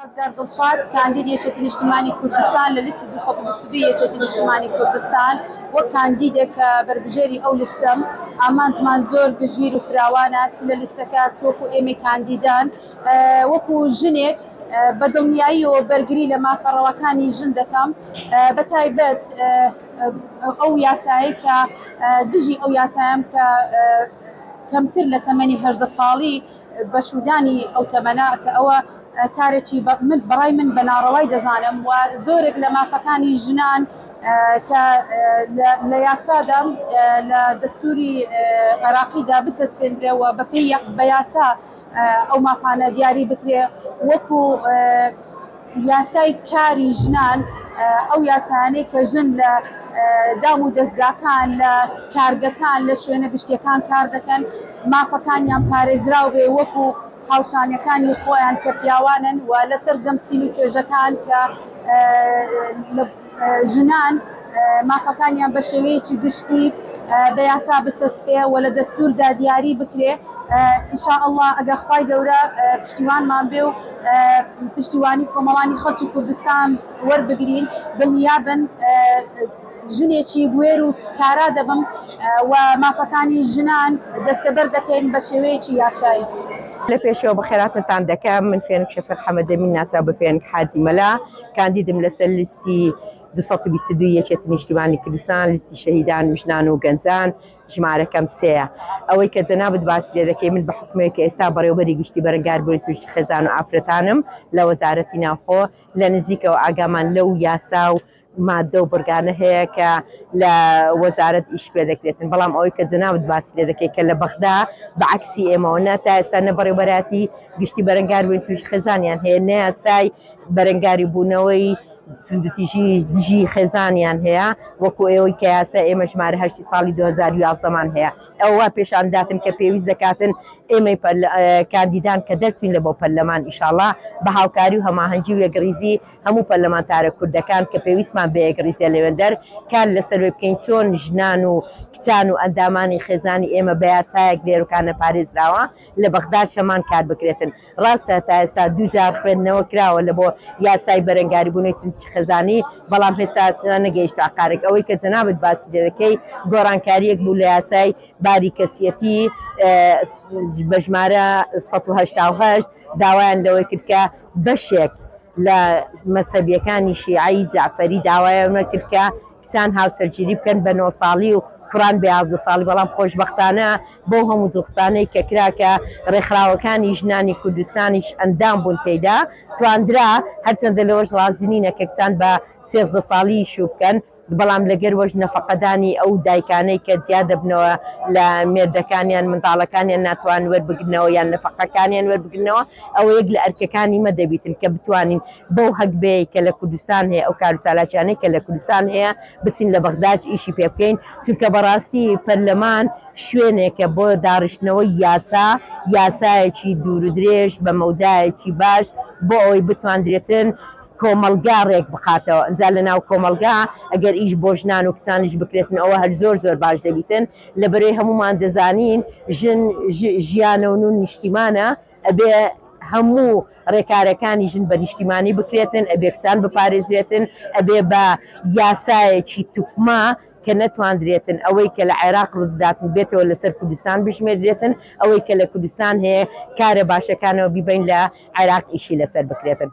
ڕزگار دڵشاد کاندید یەکێتی نیشتیمانی کوردستان لە لیستی 222 یەکێتی نیشتیمانی کوردستان وەک کاندیدێک کە بەربژێری ئەو لیستەم ئامانجمان زۆر گژیر و فراوانە چ لە لیستەکە چ وەکو ئێمەی کاندیدان وەکو ژنێک بە دڵنیایی و بەرگری لە مافەڕەوەکانی ژن دەکەم بەتایبەت ئەو یاسایی کە دژی ئەو یاسایم کە کەمتر لە تەمەنی 18 ساڵی بەشودانی ئەو تەمەنە کە ئەوە کارێکی بەڕای من بە ناڕەوای دەزانم و زۆرێک لە مافەکانی ژنان کە لە یاسادا لە دەستوری عێراقیدا بچەسپێنرێەوە بە یاسا ئەو مافانە دیاری بکرێ وەکو یاسای کاری ژنان ئەو یاسانەی کە ژن لە دام و دەستگاکان لە کارگەکان لە شوێنە گشتیەکان کار دەکەن مافەکانیان پارێزراو بێ وەکو هاوشانەکانی خۆیان کە پیاوانن و لەسەر جەمچین و توێژەکان کە ژنان مافەکانیان بە شێوەیەکی گشتی بە یاسا بچەسپێ و لە دەستوردا دیاری بکرێ ئینشاءالله ئەگەر خوای گەورە پشتیوانمان بێ و پشتیوانی کۆمەڵانی خەڵکی کوردستان وەربگرین دڵنیابن ژنێکی گوێر و کارا دەبم و مافەکانی ژنان دەستەبەر دەکەین بە شێوەیەکی یاسایی. لە پێشەوە بەخێراتتان دەکەم من فێنک شەفیق حەمەدەمین ناسرا بە فێنک حاجی مەلا کاندیدم لەسەر لیستی 222 یەکێتی نیشتیمانی کوردستان لیستی شەهیدان ژنان و گەنجان ژمارەکەم 3 ئەوەی کە جەنابەت باسی لێ دەکەی من بە حکومەیەکی ئێستا بەڕێوەبەری گشتی بەرەنگاربوونی توشتی خێزان و ئافرەتانم لە وەزارەتی ناوخۆ لە نزیکەوە ئاگامان لەو یاسا و مادە و بڕگانە هەیە کە لە وەزارەت ئیش پێ دەکرێتن بەڵام ئەوەی کە جەنابەت باسی لێ دەکەی کە لە بەغدا بەعکسی ئێمەوە تا ئێستا نە بەڕێوەبەراتی گشتی بەرەنگاربوونی توشتی خێزانیان هەیە نە یاسای بەرەنگاری بوونەوەی توندوتیژی دژی خێزانیان هەیە وەکو ئێوەی کە یاسا ئێمە ژمارە 8 ساڵی 2011مان هەیە ئەوە پێشانداتن کە پێویست دەکاتن ئێمەی کاندیدان کە دەرچین لە بۆ پەرلەمان ئینشاءڵڵا بە هاوکاری و هەماهەنگی و یەکریزی هەموو پەرلەمانتارە کوردەکان کە پێویستمان بە یەکریزیە لەوێندەر کار لەسەر وێ بکەین چۆن ژنان و کچان و ئەندامانی خێزانی ئێمە بە یاسایەک لێرەکانە پارێزراوە لە بەغدا شەمان کار بکرێتن ڕاستە تا ئێستا 2 جار خوێندنەوە کراوە لە بۆ یاسای بەرەنگاریبوونی توندوتیژی خێزانی بەڵام هێستا نەگەیشتا قارێک ئەوەی کە جەنابەت باسی لێ دەکەی گۆڕانکاریەک بوو لە یاسای باری کەسیەتی بە ژمارە 188 داوایان لەوەی کرد کە بەشێک لە مەسەبیەکانی شیعەی جەعفەری داوایان کرد کە کچان هاوسەرگیری بکەن بە 9 ساڵی و کوڕان بە 11 ساڵی بەڵام خۆشبەختانە بۆ هەموو جوختانەی کە کراکە ڕێکخراوەکانی ژنانی کوردستانیش ئەندام بوون تێیدا تواندرا هەرچەندە لەوەش ڕازی نینە کە کچان بە 13 ساڵی شوو بکەن بەڵام لەگەر وەش نەفەقەدانی ئەو دایکانەی کە جیا دەبنەوە لە مێردەکانیان منداڵەکانیان ناتوان وەربگرنەوە یان نەفەقەکانیان وەربگرنەوە ئەوە یەک لە ئەرکەکانی مەدەبیتن کە بتوانین بەو هەکبەیە کە لە کوردستان هەیە ئەو کار و چالاکیانەی کە لە کوردستان هەیە بچین لە بەغداش ئیشی پێ بکەین چونکە بەڕاستی پەرلەمان شوێنێکە بۆ داڕشتنەوەی یاسایەکی دوور و درێژ بە مەودایەکی باش بۆ ئەوەی بتواندرێتن کۆمەلگا ڕێک بخاتەوە ئەجا لە ناو کۆمەلگا ئەگەر ئیش بۆ ژنان و کچانیش بکرێتن ئەوە هەر زۆر باش دەبیتن لەبەرەوەی هەمومان دەزانین ژن ژیانە و نون نیشتیمانە ئەبێ هەموو ڕێکارەکانی ژن بە نیشتیمانی بکرێتن ئەبێ کچان بپارێزرێتن ئەبێ بە یاسایەکی توکما کە نەتواندرێتن ئەوەی کە لە عێراق ڕووداتن بێتەوە لەسەر کوردستان بژمێردرێتن ئەوەی کە لە کوردستان هەیە کارە باشەکانەوە بیبین لە عێراق ئیشی لەسەر بکرێتن.